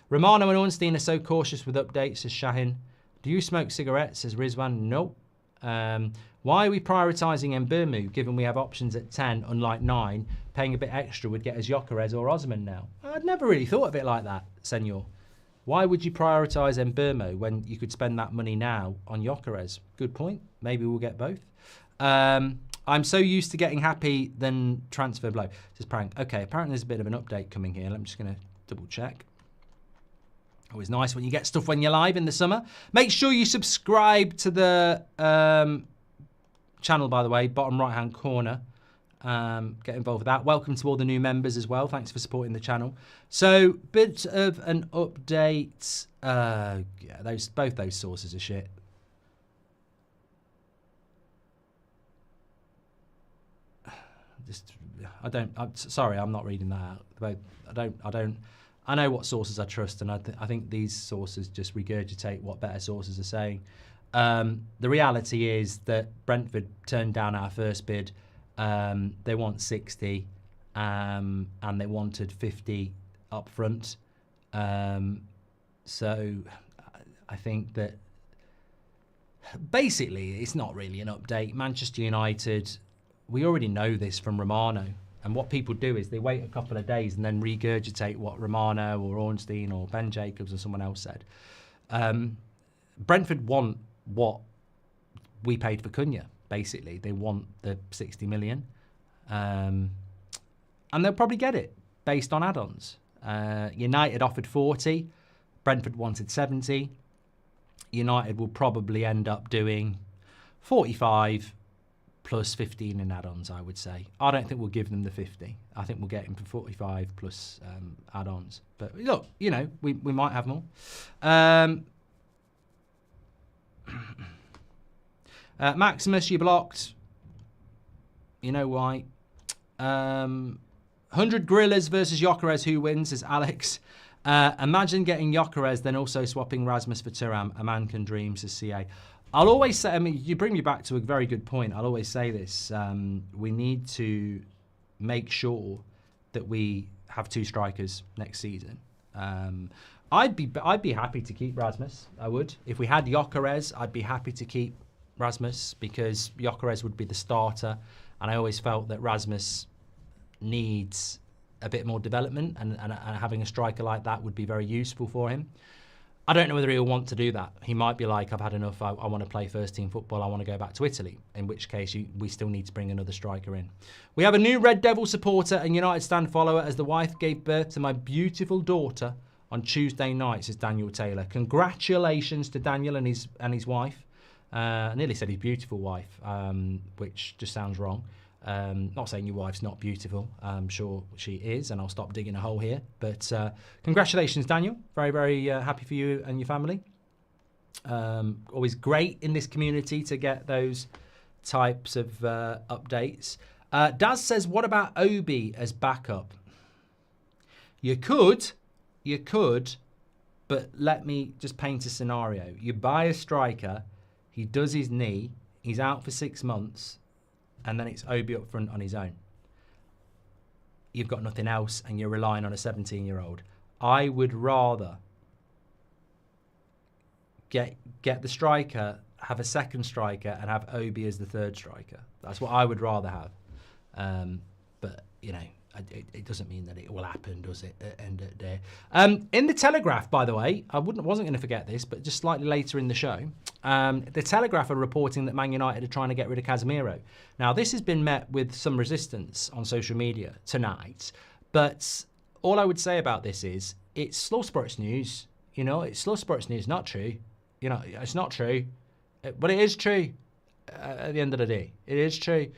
Romano and Ornstein are so cautious with updates, says Shahin. Do you smoke cigarettes, says Rizwan? Nope. Why are we prioritising Mbuemo, given we have options at 10, unlike 9? Paying a bit extra would get us Gyökeres or Osimhen now. I'd never really thought of it like that, Senor. Why would you prioritise Mbuemo when you could spend that money now on Gyökeres? Good point. Maybe we'll get both. I'm so used to getting happy, then transfer blow. Says Prank. Okay, apparently there's a bit of an update coming here. I'm just going to double check. Always nice when you get stuff when you're live in the summer. Make sure you subscribe to the channel, by the way, bottom right-hand corner. Get involved with that. Welcome to all the new members as well. Thanks for supporting the channel. So, bit of an update. Yeah, both those sources are shit. I'm sorry, I'm not reading that out. I know what sources I trust, and I think these sources just regurgitate what better sources are saying. The reality is that Brentford turned down our first bid. They want 60, and they wanted 50 up front. So I think that basically it's not really an update. Manchester United, we already know this from Romano. And what people do is they wait a couple of days and then regurgitate what Romano or Ornstein or Ben Jacobs or someone else said. Brentford want what we paid for Cunha, basically. They want the 60 million. And they'll probably get it based on add-ons. United offered 40. Brentford wanted 70. United will probably end up doing 45 plus 15 in add-ons, I would say. I don't think we'll give them the 50. I think we'll get him for 45 plus add-ons. But look, you know, we might have more. Maximus, you blocked. You know why. 100 Gorillas versus Gyökeres, who wins, is Alex. Imagine getting Gyökeres, then also swapping Rasmus for Thuram. A man can dream, says CA. I'll always say, I mean, you bring me back to a very good point. I'll always say this. We need to make sure that we have 2 strikers next season. I'd be happy to keep Rasmus. I would. If we had Gyökeres, I'd be happy to keep Rasmus because Gyökeres would be the starter. And I always felt that Rasmus needs a bit more development and having a striker like that would be very useful for him. I don't know whether he'll want to do that. He might be like, I've had enough. I want to play first team football. I want to go back to Italy, in which case we still need to bring another striker in. We have a new Red Devil supporter and United stand follower as the wife gave birth to my beautiful daughter on Tuesday night, says Daniel Taylor. Congratulations to Daniel and his wife. I nearly said his beautiful wife, which just sounds wrong. Not saying your wife's not beautiful. I'm sure she is, and I'll stop digging a hole here. But congratulations, Daniel. Very, very happy for you and your family. Always great in this community to get those types of updates. Daz says, what about Obi as backup? You could, but let me just paint a scenario. You buy a striker, he does his knee, he's out for 6 months, and then it's Obi up front on his own. You've got nothing else, and you're relying on a 17-year-old. I would rather get the striker, have a second striker, and have Obi as the third striker. That's what I would rather have. But, you know, it doesn't mean that it will happen, does it, at the end of the day? In the Telegraph, by the way, wasn't going to forget this, but just slightly later in the show, the Telegraph are reporting that Man United are trying to get rid of Casemiro. Now, this has been met with some resistance on social media tonight, but all I would say about this is it's slow sports news. You know, it's slow sports news, not true. You know, it's not true, but it is true at the end of the day. It is true.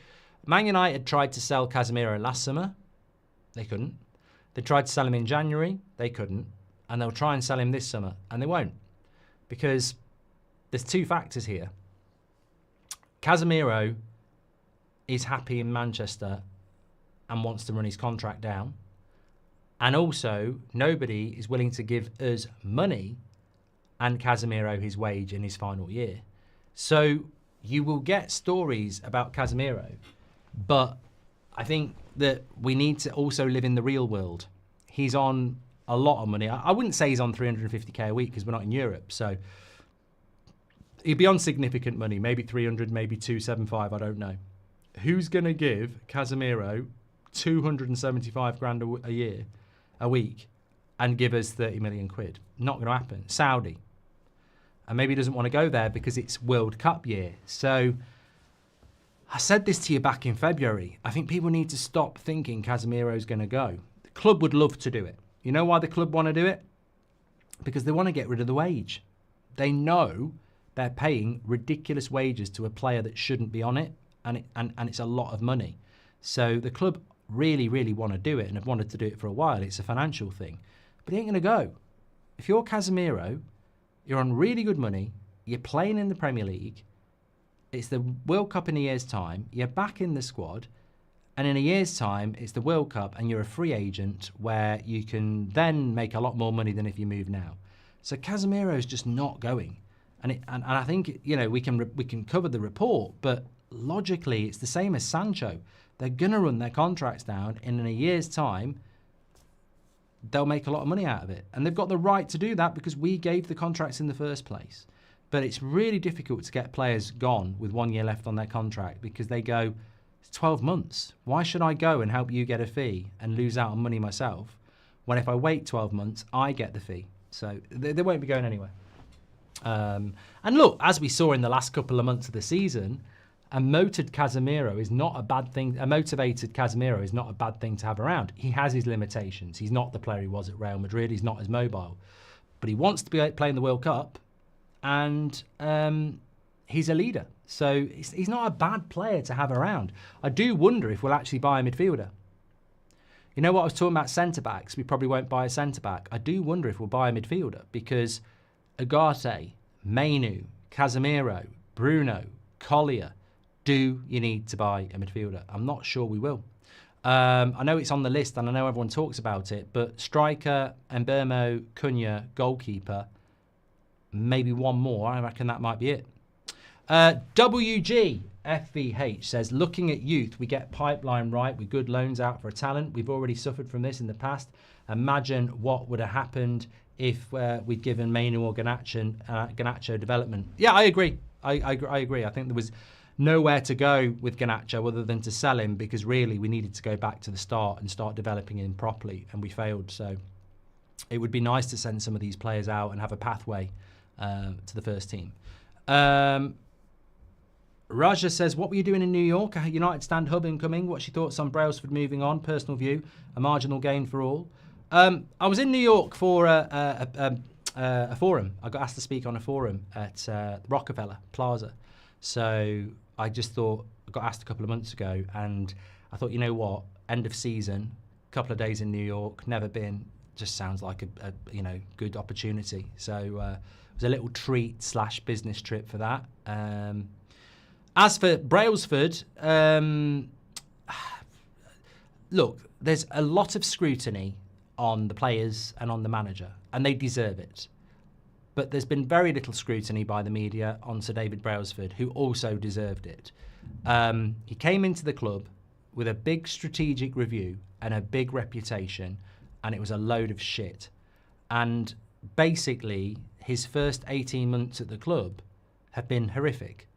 Man United tried to sell Casemiro last summer. They couldn't. They tried to sell him in January. They couldn't. And they'll try and sell him this summer. And they won't. Because there's two factors here. Casemiro is happy in Manchester and wants to run his contract down. And also, nobody is willing to give us money and Casemiro his wage in his final year. So you will get stories about Casemiro, but I think that we need to also live in the real world. He's on a lot of money. I wouldn't say he's on 350k a week because we're not in Europe. So he'd be on significant money, maybe 300, maybe 275, I don't know. Who's going to give Casemiro 275 grand a week and give us 30 million quid? Not going to happen. Saudi. And maybe he doesn't want to go there because it's World Cup year. So I said this to you back in February. I think people need to stop thinking Casemiro's going to go. The club would love to do it. You know why the club want to do it? Because they want to get rid of the wage. They know they're paying ridiculous wages to a player that shouldn't be on it, and it's a lot of money. So the club really, really want to do it and have wanted to do it for a while. It's a financial thing. But it ain't going to go. If you're Casemiro, you're on really good money, you're playing in the Premier League, it's the World Cup in a year's time, you're back in the squad, and in a year's time, it's the World Cup and you're a free agent where you can then make a lot more money than if you move now. So Casemiro's just not going. And I think, you know, we can cover the report, but logically it's the same as Sancho. They're going to run their contracts down, and in a year's time, they'll make a lot of money out of it. And they've got the right to do that because we gave the contracts in the first place. But it's really difficult to get players gone with 1 year left on their contract because they go, it's 12 months. Why should I go and help you get a fee and lose out on money myself when if I wait 12 months, I get the fee? So they won't be going anywhere. And look, as we saw in the last couple of months of the season, a motivated Casemiro is not a bad thing. A motivated Casemiro is not a bad thing to have around. He has his limitations. He's not the player he was at Real Madrid. He's not as mobile. But he wants to be playing the World Cup, and he's a leader. So he's not a bad player to have around. I do wonder if we'll actually buy a midfielder. You know what I was talking about centre-backs? We probably won't buy a centre-back. I do wonder if we'll buy a midfielder because Ugarte, Mainu, Casemiro, Bruno, Collier, do you need to buy a midfielder? I'm not sure we will. I know it's on the list and I know everyone talks about it, but striker, Mbuemo, Cunha, goalkeeper, maybe one more. I reckon that might be it. WGFVH says, looking at youth, we get pipeline right with good loans out for talent. We've already suffered from this in the past. Imagine what would have happened if we'd given Mainu or Garnacho development. Yeah, I agree. I agree. I think there was nowhere to go with Garnacho other than to sell him because really we needed to go back to the start and start developing him properly, and we failed. So it would be nice to send some of these players out and have a pathway to the first team. Raja says, what were you doing in New York? A United stand hub incoming. What's your thoughts on Brailsford moving on? Personal view, a marginal gain for all. I was in New York for a forum. I got asked to speak on a forum at Rockefeller Plaza. So I just thought, I got asked a couple of months ago, and I thought, you know what, end of season, couple of days in New York, never been, just sounds like a good opportunity. So it was a little treat / business trip for that. As for Brailsford, look, there's a lot of scrutiny on the players and on the manager, and they deserve it. But there's been very little scrutiny by the media on Sir David Brailsford, who also deserved it. He came into the club with a big strategic review and a big reputation, and it was a load of shit. And basically, his first 18 months at the club have been horrific.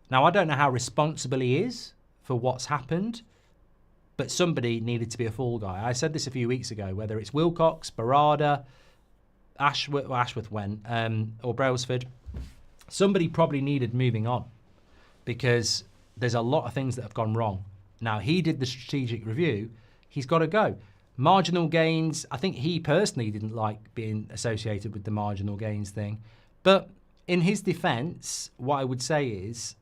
Now, I don't know how responsible he is for what's happened, But somebody needed to be a fall guy. I said this a few weeks ago, whether it's Wilcox, Barada, Ashworth went, or Brailsford, somebody probably needed moving on because there's a lot of things that have gone wrong. Now, he did the strategic review. He's got to go. Marginal gains, I think he personally didn't like being associated with the marginal gains thing. But in his defence, what I would say is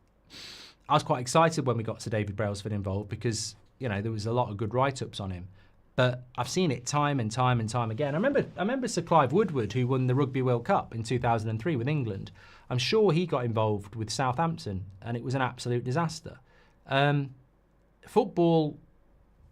I was quite excited when we got Sir David Brailsford involved because, there was a lot of good write-ups on him. But I've seen it time and time and time again. I remember Sir Clive Woodward, who won the Rugby World Cup in 2003 with England. I'm sure he got involved with Southampton, and it was an absolute disaster. Football,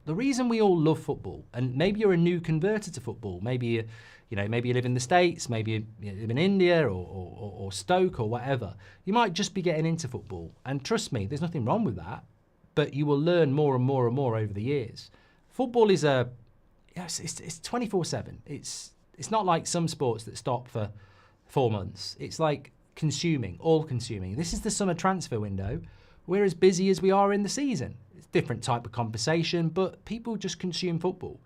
the reason we all love football, and maybe you're a new converter to football, maybe maybe you live in the States, maybe you live in India or Stoke or whatever. You might just be getting into football, and trust me, there's nothing wrong with that. But you will learn more and more and more over the years. Football is it's 24/7. It's not like some sports that stop for 4 months. It's like all consuming. This is the summer transfer window. We're as busy as we are in the season. It's a different type of conversation, but people just consume football.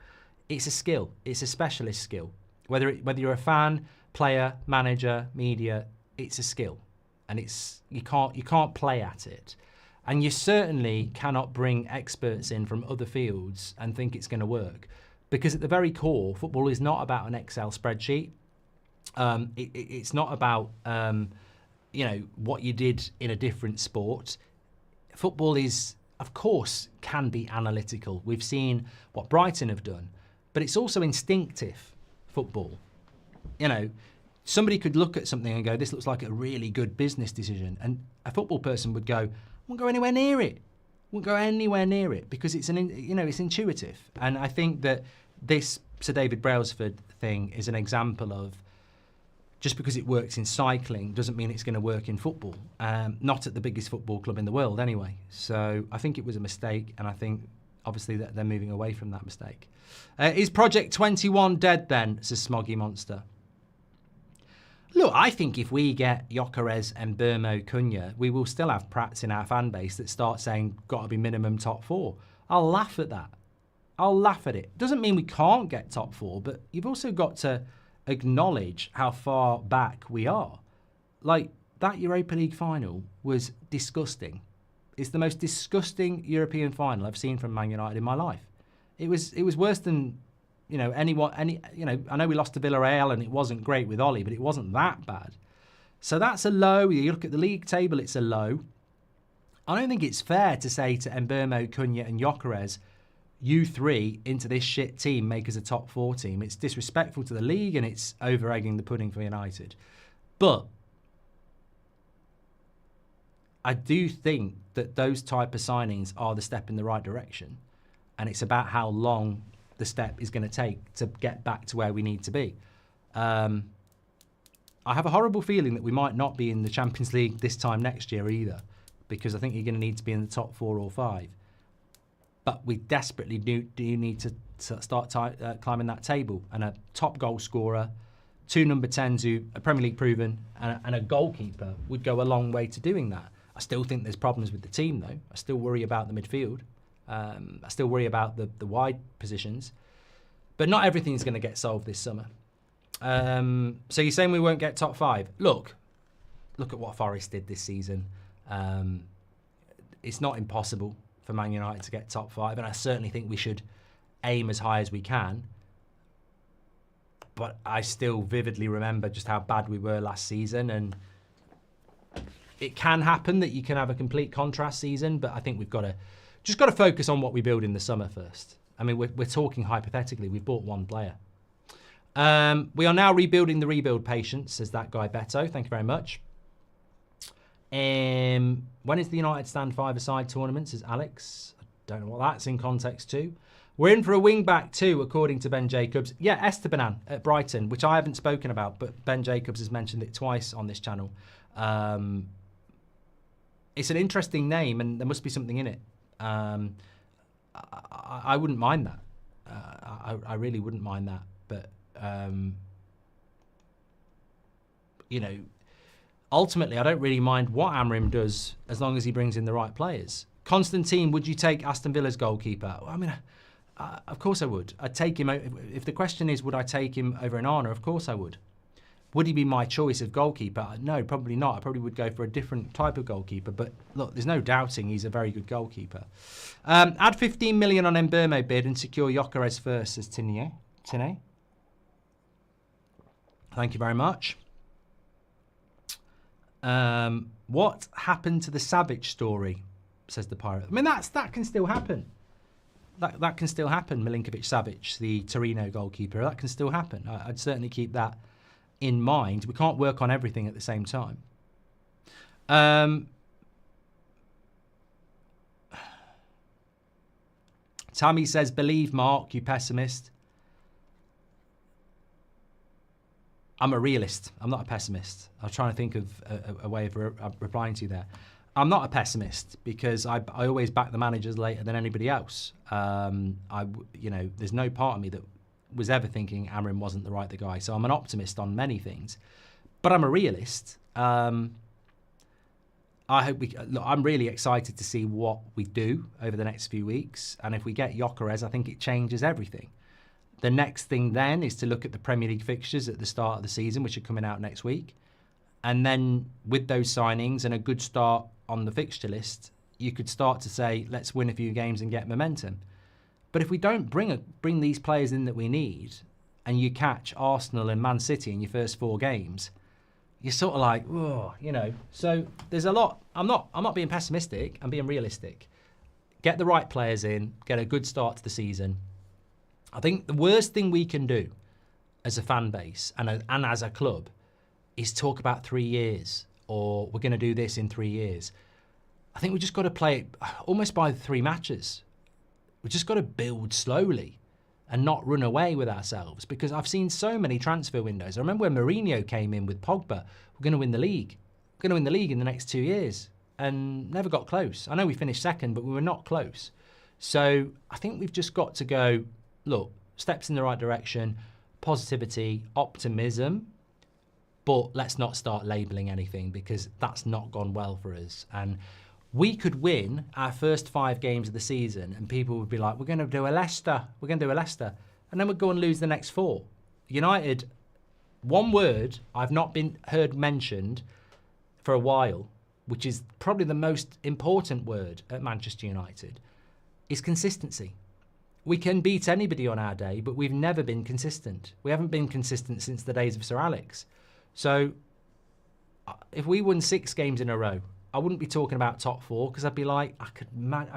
It's a skill. It's a specialist skill. Whether you're a fan, player, manager, media, it's a skill, and you can't play at it. And you certainly cannot bring experts in from other fields and think it's going to work. Because at the very core, football is not about an Excel spreadsheet. It's not about, what you did in a different sport. Football is, of course, can be analytical. We've seen what Brighton have done. But it's also instinctive, football. Somebody could look at something and go, this looks like a really good business decision. And a football person would go, won't go anywhere near it. Won't go anywhere near it because it's it's intuitive. And I think that this Sir David Brailsford thing is an example of just because it works in cycling doesn't mean it's going to work in football. Not at the biggest football club in the world anyway. So I think it was a mistake, and I think obviously that they're moving away from that mistake. Is Project 21 dead then, says Smoggy Monster? Look, I think if we get Gyökeres and Mbeumo Cunha, we will still have prats in our fan base that start saying, got to be minimum top 4. I'll laugh at that. I'll laugh at it. Doesn't mean we can't get top 4, but you've also got to acknowledge how far back we are. Like, that Europa League final was disgusting. It's the most disgusting European final I've seen from Man United in my life. It was worse than... I know we lost to Villarreal and it wasn't great with Oli, but it wasn't that bad. So that's a low. You look at the league table, it's a low. I don't think it's fair to say to Mbuemo, Cunha and Gyökeres, you three into this shit team make us a top 4 team. It's disrespectful to the league and it's over-egging the pudding for United. But I do think that those type of signings are the step in the right direction. And it's about how long the step is going to take to get back to where we need to be. I have a horrible feeling that we might not be in the Champions League this time next year either, because I think you're going to need to be in the top 4 or 5. But we desperately do need to start climbing that table. And a top goal scorer, 2 number 10s who are Premier League proven, and a goalkeeper would go a long way to doing that. I still think there's problems with the team though. I still worry about the midfield. I still worry about the wide positions. But not everything's going to get solved this summer. So you're saying we won't get top 5? Look at what Forest did this season. It's not impossible for Man United to get top 5, and I certainly think we should aim as high as we can. But I still vividly remember just how bad we were last season, and it can happen that you can have a complete contrast season, but I think we've got to focus on what we build in the summer first. I mean, we're talking hypothetically. We've bought 1 player. We are now rebuilding the rebuild patience, says that guy Beto. Thank you very much. When is the United Stand 5-a-side tournament, says Alex. I don't know what that's in context to. We're in for a wing-back too, according to Ben Jacobs. Yeah, Estebanan at Brighton, which I haven't spoken about, but Ben Jacobs has mentioned it twice on this channel. It's an interesting name, and there must be something in it. I wouldn't mind that. I really wouldn't mind that. But, ultimately, I don't really mind what Amorim does as long as he brings in the right players. Constantine, would you take Aston Villa's goalkeeper? I mean, of course I would. I'd take him. If the question is, would I take him over Onana? Of course I would. Would he be my choice of goalkeeper? No, probably not. I probably would go for a different type of goalkeeper. But look, there's no doubting he's a very good goalkeeper. Add 15 million on Mbuemo bid and secure Gyökeres first, says Tine. Thank you very much. What happened to the Savic story, says the Pirate. I mean, that can still happen. That can still happen, Milinkovic-Savic, the Torino goalkeeper. That can still happen. I'd certainly keep that in mind. We can't work on everything at the same time. Tammy says, believe Mark, you pessimist. I'm a realist. I'm not a pessimist. I was trying to think of a way of replying to you there. I'm not a pessimist because I always back the managers later than anybody else. There's no part of me that was ever thinking Amorim wasn't the right guy. So I'm an optimist on many things, but I'm a realist. I'm really excited to see what we do over the next few weeks. And if we get Gyökeres, I think it changes everything. The next thing then is to look at the Premier League fixtures at the start of the season, which are coming out next week. And then with those signings and a good start on the fixture list, you could start to say, let's win a few games and get momentum. But if we don't bring these players in that we need, and you catch Arsenal and Man City in your first 4 games, you're sort of like, oh, So there's a lot. I'm not being pessimistic. I'm being realistic. Get the right players in. Get a good start to the season. I think the worst thing we can do as a fan base and as a club is talk about 3 years or we're going to do this in 3 years. I think we just got to play it almost by 3 matches. We just got to build slowly and not run away with ourselves, because I've seen so many transfer windows. I remember when Mourinho came in with Pogba, we're going to win the league. We're going to win the league in the next 2 years, and never got close. I know we finished second, but we were not close. So I think we've just got to go, look, steps in the right direction, positivity, optimism, but let's not start labelling anything, because that's not gone well for us. And we could win our first 5 games of the season and people would be like, we're going to do a Leicester. We're going to do a Leicester. And then we'd go and lose the next 4. United, one word I've not been heard mentioned for a while, which is probably the most important word at Manchester United, is consistency. We can beat anybody on our day, but we've never been consistent. We haven't been consistent since the days of Sir Alex. So if we won 6 games in a row, I wouldn't be talking about top 4, because I'd be like, I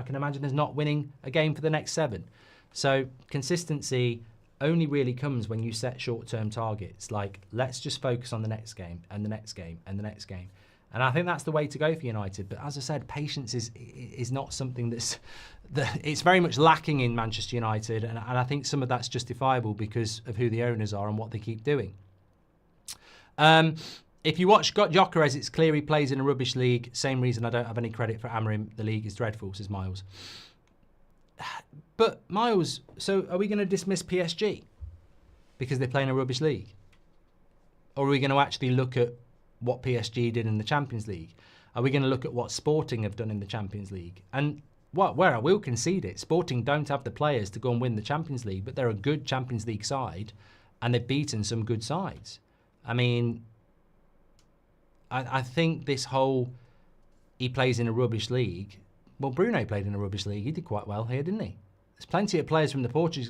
can imagine us not winning a game for the next 7. So consistency only really comes when you set short-term targets. Like, let's just focus on the next game and the next game and the next game. And I think that's the way to go for United. But as I said, patience is not something it's very much lacking in Manchester United. And I think some of that's justifiable because of who the owners are and what they keep doing. If you watch Gyökeres, it's clear he plays in a rubbish league. Same reason I don't have any credit for Amorim. The league is dreadful, says Miles. But Miles, so are we going to dismiss PSG because they play in a rubbish league? Or are we going to actually look at what PSG did in the Champions League? Are we going to look at what Sporting have done in the Champions League? And where I will concede it, Sporting don't have the players to go and win the Champions League, but they're a good Champions League side and they've beaten some good sides. I mean, I think this whole, he plays in a rubbish league. Well, Bruno played in a rubbish league. He did quite well here, didn't he? There's plenty of players from the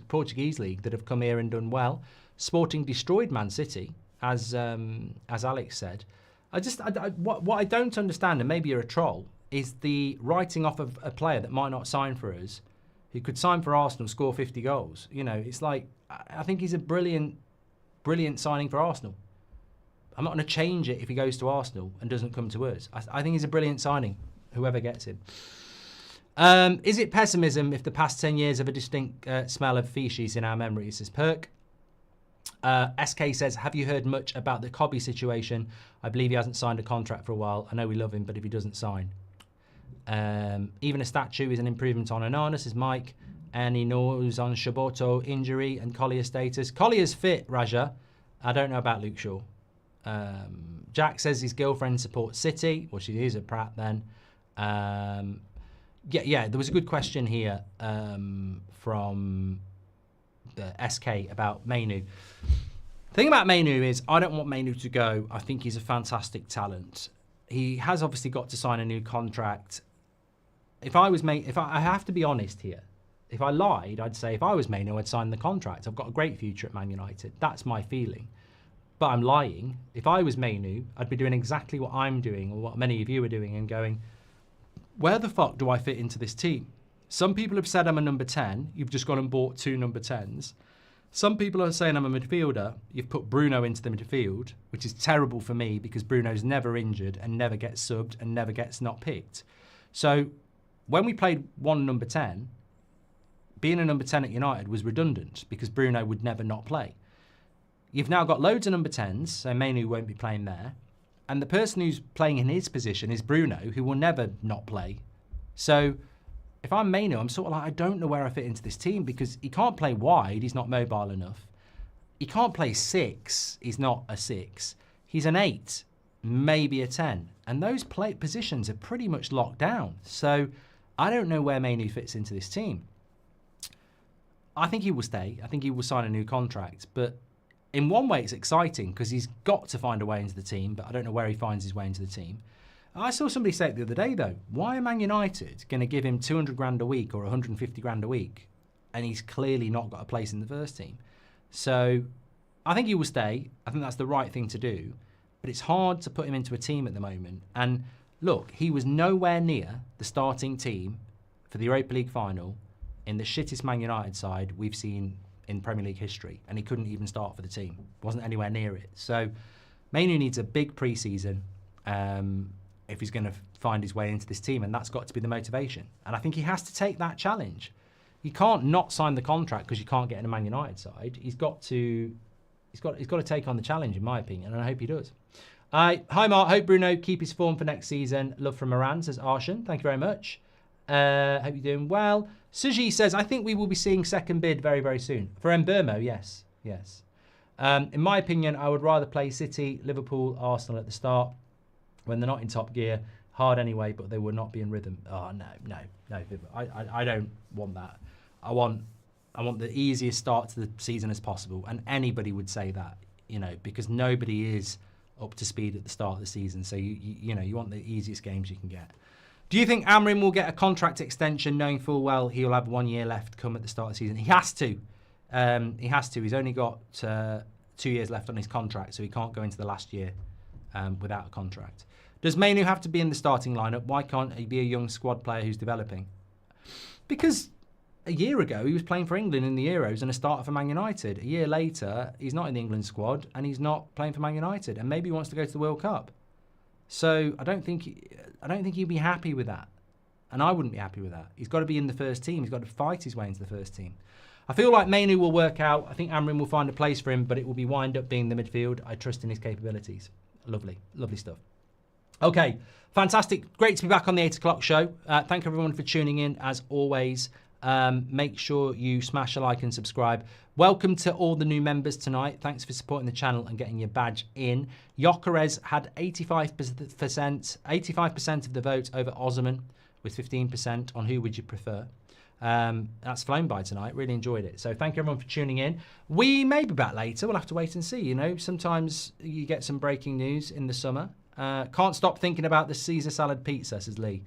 Portuguese league that have come here and done well. Sporting destroyed Man City, as Alex said. What I don't understand, and maybe you're a troll, is the writing off of a player that might not sign for us, who could sign for Arsenal, score 50 goals. It's like, I think he's a brilliant signing for Arsenal. I'm not going to change it if he goes to Arsenal and doesn't come to us. I think he's a brilliant signing, whoever gets him. Is it pessimism if the past 10 years have a distinct smell of feces in our memories, says Perk? SK says, have you heard much about the Cobby situation? I believe he hasn't signed a contract for a while. I know we love him, but if he doesn't sign. Even a statue is an improvement on Onana, says Mike. And he knows on Shaboto injury and Collier status. Collier's fit, Raja. I don't know about Luke Shaw. Jack says his girlfriend supports City. Well, she is at Pratt then. Yeah, there was a good question here from the SK about Menu. The thing about Menu is I don't want Menu to go. I think he's a fantastic talent. He has obviously got to sign a new contract. If I have to be honest here, if I lied, I'd say if I was Menu, I'd sign the contract. I've got a great future at Man United. That's my feeling. But I'm lying. If I was Menu, I'd be doing exactly what I'm doing or what many of you are doing and going, where the fuck do I fit into this team? Some people have said I'm a number 10. You've just gone and bought 2 number 10s. Some people are saying I'm a midfielder. You've put Bruno into the midfield, which is terrible for me because Bruno's never injured and never gets subbed and never gets not picked. So when we played one number 10, being a number 10 at United was redundant because Bruno would never not play. You've now got loads of number 10s, so Manu won't be playing there. And the person who's playing in his position is Bruno, who will never not play. So if I'm Manu, I'm sort of like, I don't know where I fit into this team because he can't play wide. He's not mobile enough. He can't play 6. He's not a 6. He's an 8, maybe a 10. And those positions are pretty much locked down. So I don't know where Manu fits into this team. I think he will stay. I think he will sign a new contract. But in one way, it's exciting because he's got to find a way into the team, but I don't know where he finds his way into the team. I saw somebody say it the other day, though. Why are Man United going to give him 200 grand a week or 150 grand a week? And he's clearly not got a place in the first team. So I think he will stay. I think that's the right thing to do. But it's hard to put him into a team at the moment. And look, he was nowhere near the starting team for the Europa League final in the shittest Man United side we've seen in Premier League history, and he couldn't even start for the team. Wasn't anywhere near it. So Manu needs a big pre-season if he's going to find his way into this team, and that's got to be the motivation. And I think he has to take that challenge. You can't not sign the contract because you can't get in a Man United side. He's got to take on the challenge, in my opinion, and I hope he does. Hi Mark, hope Bruno keep his form for next season. Love from Moran, says Arshan. Thank you very much. Hope you're doing well. Suji says, I think we will be seeing second bid very, very soon. For Mbuemo, yes. In my opinion, I would rather play City, Liverpool, Arsenal at the start when they're not in top gear. Hard anyway, but they will not be in rhythm. Oh, no. I don't want that. I want the easiest start to the season as possible. And anybody would say that, because nobody is up to speed at the start of the season. So, you want the easiest games you can get. Do you think Amorim will get a contract extension knowing full well he'll have 1 year left come at the start of the season? He has to. He's only got 2 years left on his contract, so he can't go into the last year without a contract. Does Manu have to be in the starting lineup? Why can't he be a young squad player who's developing? Because a year ago, he was playing for England in the Euros and a starter for Man United. A year later, he's not in the England squad and he's not playing for Man United, and maybe he wants to go to the World Cup. So I don't think he'd be happy with that. And I wouldn't be happy with that. He's got to be in the first team. He's got to fight his way into the first team. I feel like Manu will work out. I think Amorim will find a place for him, but it will be wind up being the midfield. I trust in his capabilities. Lovely stuff. Okay, fantastic. Great to be back on the 8 o'clock show. Thank everyone for tuning in, as always. Make sure you smash a like and subscribe. Welcome to all the new members tonight. Thanks for supporting the channel and getting your badge in. GYOKERES had 85% of the vote over Osimhen, with 15% on who would you prefer. That's flown by tonight. Really enjoyed it. So thank you everyone for tuning in. We may be back later. We'll have to wait and see. Sometimes you get some breaking news in the summer. Can't stop thinking about the Caesar salad pizza, says Lee.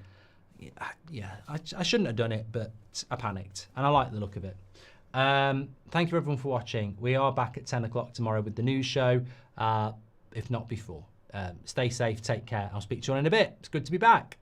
Yeah, I shouldn't have done it, but I panicked and I like the look of it. Thank you everyone for watching. We are back at 10 o'clock tomorrow with the news show, if not before. Stay safe, take care. I'll speak to you all in a bit. It's good to be back.